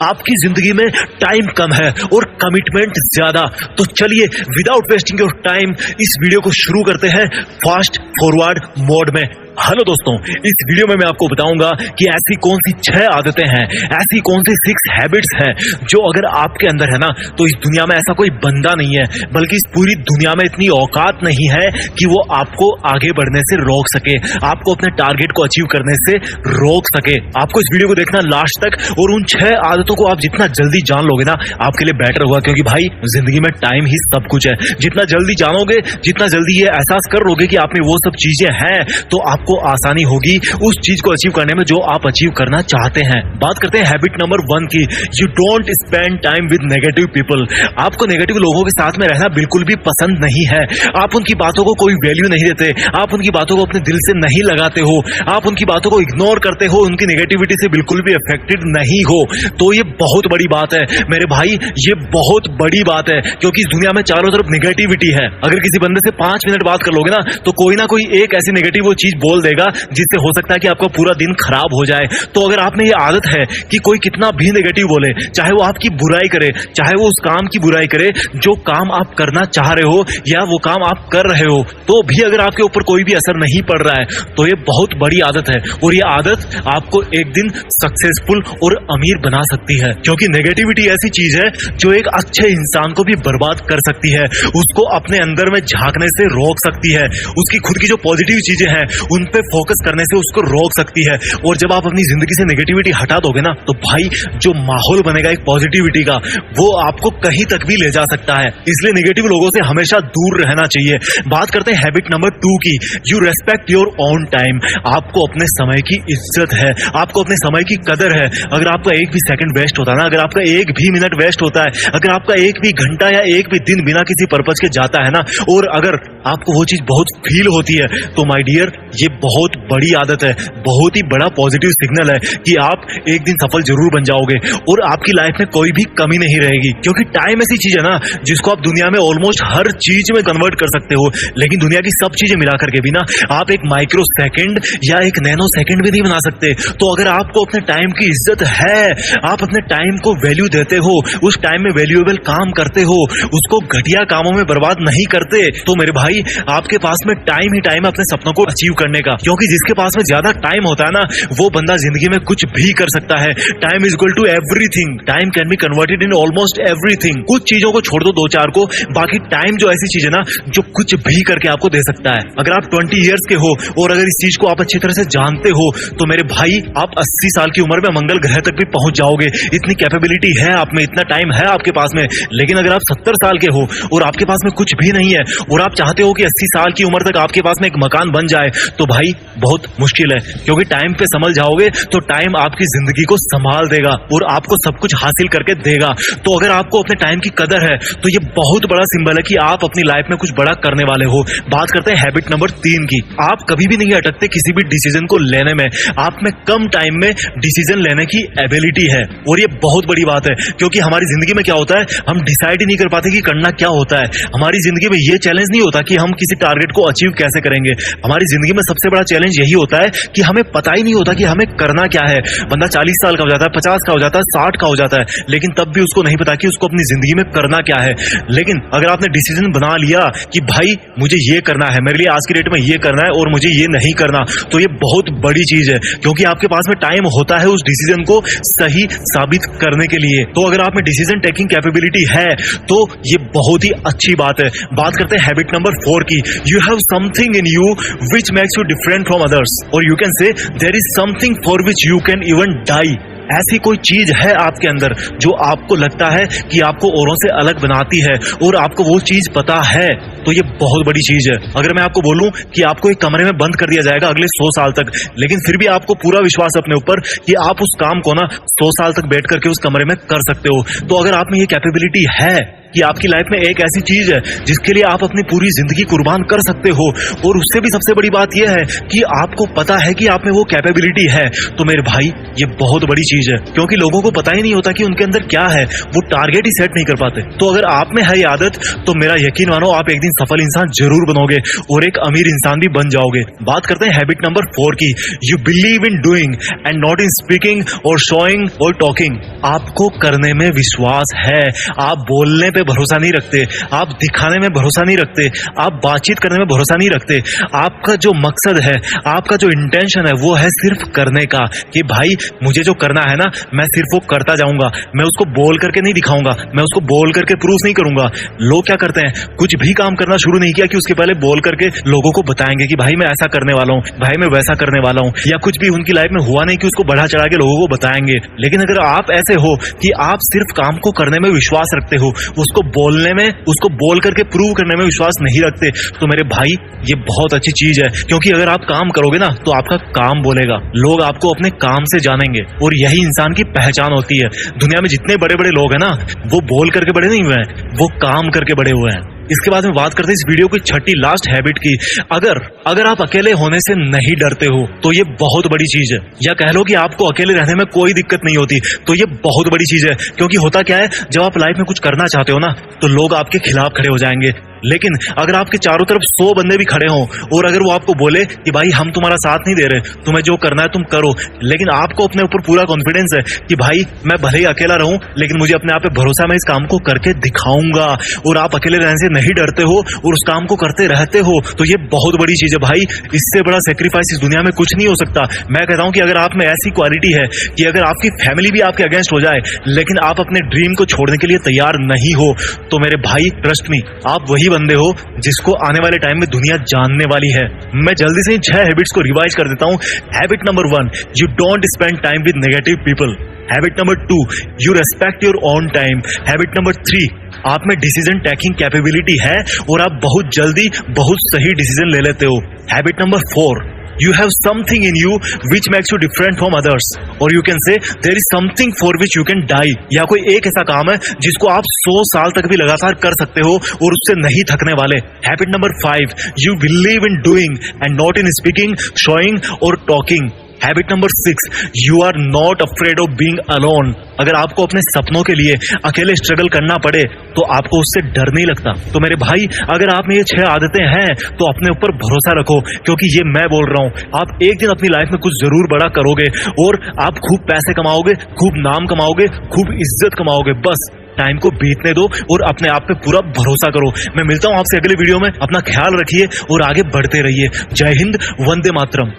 आपकी जिंदगी में टाइम कम है और कमिटमेंट ज्यादा। तो चलिए विदाउट वेस्टिंग योर टाइम इस वीडियो को शुरू करते हैं फास्ट फॉरवर्ड मोड में। हेलो दोस्तों, इस वीडियो में मैं आपको बताऊंगा कि ऐसी कौन सी 6 आदतें हैं, ऐसी कौन सी 6 हैबिट्स हैं जो अगर आपके अंदर है ना तो इस दुनिया में ऐसा कोई बंदा नहीं है, बल्कि इस पूरी दुनिया में इतनी औकात नहीं है कि वो आपको आगे बढ़ने से रोक सके, आपको अपने टारगेट को अचीव करने से रोक सके। आपको इस वीडियो को देखना लास्ट तक और उन 6 आदतों को आप जितना जल्दी जान लोगे ना आपके लिए बेटर होगा, क्योंकि भाई जिंदगी में टाइम ही सब कुछ है। जितना जल्दी जानोगे, जितना जल्दी ये एहसास कर लोगे कि आप में वो सब चीजें हैं, तो आपको आसानी होगी उस चीज को अचीव करने में जो आप अचीव करना चाहते हैं। बात करते हैं हैबिट नंबर 1 की। You don't spend time with negative people. आपको नेगेटिव लोगों के साथ में रहना बिल्कुल भी पसंद नहीं है। आप उनकी बातों को कोई वैल्यू नहीं देते, आप उनकी बातों को अपने दिल से नहीं लगाते हो, आप उनकी बातों को इग्नोर करते हो, उनकी नेगेटिविटी से बिल्कुल भी अफेक्टेड नहीं हो। तो ये बहुत बड़ी बात है मेरे भाई, ये बहुत बड़ी बात है, क्योंकि इस दुनिया में चारों तरफ नेगेटिविटी है। अगर किसी बंदे से 5 मिनट बात कर लोगे ना तो कोई ना कोई एक ऐसी नेगेटिव वो चीज बोल देगा जिससे हो सकता है कि आपका पूरा दिन खराब हो जाए। तो अगर आप में ये आदत है कि कोई कितना भी नेगेटिव बोले, चाहे वो आपकी बुराई करे, चाहे वो उस काम की बुराई करे जो काम आप करना चाह रहे हो या वो काम आप कर रहे हो, तो भी अगर आपके ऊपर कोई भी असर नहीं पड़ रहा है, तो ये बहुत बड़ी आदत है। और ये आदत आपको एक दिन सक्सेसफुल और अमीर बना सकती है, क्योंकि नेगेटिविटी ऐसी चीज है जो एक अच्छे इंसान को भी बर्बाद कर सकती है, उसको अपने अंदर में झांकने से रोक सकती है, उसकी खुद की जो पॉजिटिव चीजें हैं उन पे फोकस करने से उसको रोक सकती है। और जब आप अपनी जिंदगी से नेगेटिविटी हटा दोगे ना तो भाई जो माहौल बनेगा एक पॉजिटिविटी का, वो आपको कहीं तक भी ले जा सकता है। इसलिए नेगेटिव लोगों से हमेशा दूर रहना चाहिए। बात करते हैं हैबिट नंबर 2 की। You respect your own time. आपको अपने समय की इज्जत है, आपको अपने समय की कदर है। अगर आपका एक भी सेकंड वेस्ट होता है ना, अगर आपका एक भी मिनट वेस्ट होता है, अगर आपका एक भी घंटा या एक भी दिन बिना किसी पर्पज के जाता है ना, और अगर आपको वो चीज बहुत फील होती है, तो माय डियर ये बहुत बड़ी आदत है, बहुत ही बड़ा पॉजिटिव सिग्नल है कि आप एक दिन सफल जरूर बन जाओगे और आपकी लाइफ में कोई भी कमी नहीं रहेगी। क्योंकि टाइम ऐसी चीज है ना जिसको आप दुनिया में ऑलमोस्ट हर चीज में कन्वर्ट कर सकते हो, लेकिन दुनिया की सब चीजें मिलाकर के भी ना आप एक माइक्रो सेकंड या एक नैनो सेकंड भी नहीं बना सकते। तो अगर आपको अपने टाइम की इज्जत है, आप अपने टाइम को वैल्यू देते हो, उस टाइम में वैल्यूएबल काम करते हो, उसको घटिया कामों में बर्बाद नहीं करते, तो मेरे भाई आपके पास में टाइम ही टाइम है अपने सपनों को अचीव करने का। क्योंकि जिसके पास में ज्यादा टाइम होता है ना वो बंदा जिंदगी में कुछ भी कर सकता है। Time is equal to everything. Time can be converted in almost everything. कुछ चीजों को छोड़ दो 2-4 को, बाकी टाइम जो ऐसी चीज है ना जो कुछ भी करके आपको दे सकता है। अगर आप 20 इयर्स के हो और अगर इस चीज को आप अच्छी तरह से जानते हो तो मेरे भाई आप 80 साल की उम्र में मंगल ग्रह तक भी पहुंच जाओगे। इतनी कैपेबिलिटी है आप में, इतना टाइम है आपके पास में। लेकिन अगर आप 70 साल के हो और आपके पास में कुछ भी नहीं है और आप चाहते हो कि 80 साल की उम्र तक आपके पास में एक मकान बन जाए, तो भाई बहुत मुश्किल है। क्योंकि टाइम पे संभल जाओगे तो टाइम आपकी जिंदगी को संभाल देगा और आपको सब कुछ हासिल करके देगा। तो अगर आपको अपने टाइम की कदर है तो ये बहुत बड़ा सिंबल है कि आप अपनी लाइफ में कुछ बड़ा करने वाले हो। बात करते हैं हैबिट नंबर 3 की। आप कभी भी नहीं अटकते किसी भी डिसीजन को लेने में। आप में कम टाइम में डिसीजन लेने की एबिलिटी है और ये बहुत बड़ी बात है, क्योंकि हमारी जिंदगी में क्या होता है, हम डिसाइड ही नहीं कर पाते कि करना क्या होता है। हमारी जिंदगी में ये चैलेंज नहीं होता कि हम किसी टारगेट को अचीव कैसे करेंगे। हमारी जिंदगी में सबसे बड़ा चैलेंज यही होता है कि हमें पता ही नहीं होता कि हमें करना क्या है। बंदा 40 साल का हो जाता है, 50 का हो जाता है, 60 का हो जाता है, लेकिन तब भी उसको नहीं पता कि उसको अपनी जिंदगी में करना क्या है। लेकिन अगर आपने डिसीजन बना लिया कि भाई मुझे ये करना है, मेरे लिए आज की डेट में ये करना है और मुझे ये नहीं करना, तो ये बहुत बड़ी चीज है, क्योंकि आपके पास में टाइम होता है उस डिसीजन को सही साबित करने के लिए। तो अगर आप में डिसीजन टेकिंग कैपेबिलिटी है तो ये बहुत ही अच्छी बात है। बात करते हैं हैबिट नंबर 4 की। You have something in you which makes you different from others, और you can say there is something for which you can even die. ऐसी कोई चीज है आपके अंदर जो आपको लगता है कि आपको औरों से अलग बनाती है और आपको वो चीज पता है, तो ये बहुत बड़ी चीज है। अगर मैं आपको बोलूं कि आपको एक कमरे में बंद कर दिया जाएगा अगले 100 साल तक, लेकिन फिर भी आपको पूरा विश्वास अपने ऊपर कि आप उस काम को ना 100 साल तक बैठ करके उस कमरे में कर सकते हो, तो अगर आप में ये कैपेबिलिटी है कि आपकी लाइफ में एक ऐसी चीज है जिसके लिए आप अपनी पूरी जिंदगी कुर्बान कर सकते हो, और उससे भी सबसे बड़ी बात यह है कि आपको पता है कि आप में वो कैपेबिलिटी है, तो मेरे भाई ये बहुत बड़ी चीज है। क्योंकि लोगों को पता ही नहीं होता कि उनके अंदर क्या है, वो टारगेट ही सेट नहीं कर पाते। तो अगर आप में है ये आदत, तो मेरा यकीन मानो आप एक दिन सफल इंसान जरूर बनोगे और एक अमीर इंसान भी बन जाओगे। बात करते हैं हैबिट नंबर 4 की। You believe in doing and not in speaking और शोइंग और टॉकिंग। आपको करने में विश्वास है, आप बोलने पे भरोसा नहीं रखते, आप दिखाने में भरोसा नहीं रखते, आप बातचीत करने में भरोसा नहीं रखते। आपका जो मकसद है, आपका जो इंटेंशन है, वो है सिर्फ करने का, कि भाई मुझे जो करना है ना, मैं सिर्फ वो करता जाऊंगा, मैं उसको बोल करके नहीं दिखाऊंगा, मैं उसको बोल करके प्रूफ नहीं करूंगा। लोग क्या करते हैं, कुछ भी काम करना शुरू नहीं किया कि उसके पहले बोल करके लोगों को बताएंगे कि भाई मैं ऐसा करने वाला हूँ, भाई मैं वैसा करने वाला हूँ, या कुछ भी उनकी लाइफ में हुआ नहीं कि उसको बढ़ा चढ़ा के लोगों को बताएंगे। लेकिन अगर आप ऐसे हो कि आप सिर्फ काम को करने में विश्वास रखते हो, उसको बोलने में, उसको बोल करके प्रूव करने में विश्वास नहीं रखते, तो मेरे भाई ये बहुत अच्छी चीज है। क्योंकि अगर आप काम करोगे ना, तो आपका काम बोलेगा, लोग आपको अपने काम से जानेंगे, और यही इंसान की पहचान होती है। दुनिया में जितने बड़े बड़े लोग हैं ना, वो बोल करके बड़े नहीं हुए हैं, वो काम करके बड़े हुए हैं। इसके बाद में बात करते हैं इस वीडियो की छठी लास्ट हैबिट की। अगर आप अकेले होने से नहीं डरते हो, तो ये बहुत बड़ी चीज है। या कह लो कि आपको अकेले रहने में कोई दिक्कत नहीं होती, तो ये बहुत बड़ी चीज है। क्योंकि होता क्या है, जब आप लाइफ में कुछ करना चाहते हो ना, तो लोग आपके खिलाफ खड़े हो जाएंगे। लेकिन अगर आपके चारों तरफ 100 बंदे भी खड़े हों, और अगर वो आपको बोले कि भाई हम तुम्हारा साथ नहीं दे रहे, तुम्हें जो करना है तुम करो, लेकिन आपको अपने ऊपर पूरा कॉन्फिडेंस है कि भाई मैं भले ही अकेला रहूं, लेकिन मुझे अपने आप पे भरोसा, मैं इस काम को करके दिखाऊंगा, और आप अकेले रहने से नहीं डरते हो और उस काम को करते रहते हो, तो ये बहुत बड़ी चीज है भाई। इससे बड़ा सेक्रीफाइस इस दुनिया में कुछ नहीं हो सकता। मैं कहता हूं कि अगर आप में ऐसी क्वालिटी है कि अगर आपकी फैमिली भी आपके अगेंस्ट हो जाए, लेकिन आप अपने ड्रीम को छोड़ने के लिए तैयार नहीं हो, तो मेरे भाई ट्रस्ट मी, आप वही बंदे हो जिसको आने वाले टाइम में दुनिया जानने वाली है। मैं जल्दी से इन 6 हैबिट्स को रिवाइज कर देता हूं। Habit number 1, you don't spend time with negative people. Habit number 2, you respect your own time. Habit number 3, आप में डिसीजन टेकिंग कैपेबिलिटी है और आप बहुत जल्दी बहुत सही डिसीजन ले लेते हो। Habit number 4, you have something in you which makes you different from others, or you can say there is something for which you can die। या कोई एक ऐसा काम है जिसको आप 100 साल तक भी लगातार कर सकते हो और उससे नहीं थकने वाले। Habit number 5, you believe in doing and not in speaking, showing or talking। Habit number 6, you are not afraid of being alone. अगर आपको अपने सपनों के लिए अकेले स्ट्रगल करना पड़े, तो आपको उससे डर नहीं लगता। तो मेरे भाई, अगर आप में ये 6 आदतें हैं, तो अपने ऊपर भरोसा रखो, क्योंकि ये मैं बोल रहा हूं, आप एक दिन अपनी लाइफ में कुछ जरूर बड़ा करोगे, और आप खूब पैसे कमाओगे, खूब नाम कमाओगे, खूब इज्जत कमाओगे। बस टाइम को बीतने दो और अपने आप पे पूरा भरोसा करो। मैं मिलता हूं आपसे अगले वीडियो में। अपना ख्याल रखिए और आगे बढ़ते रहिए। जय हिंद, वंदे मातरम।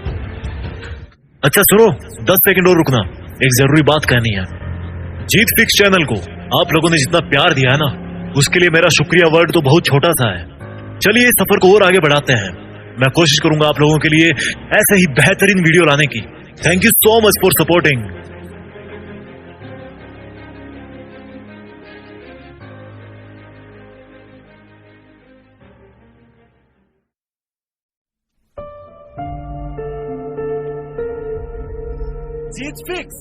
अच्छा सुनो, 10 सेकंड और रुकना, एक जरूरी बात कहनी है। जीत फिक्स चैनल को आप लोगों ने जितना प्यार दिया है ना, उसके लिए मेरा शुक्रिया वर्ड तो बहुत छोटा सा है। चलिए इस सफर को और आगे बढ़ाते हैं। मैं कोशिश करूंगा आप लोगों के लिए ऐसे ही बेहतरीन वीडियो लाने की। Thank you so much for supporting. Jeet fix.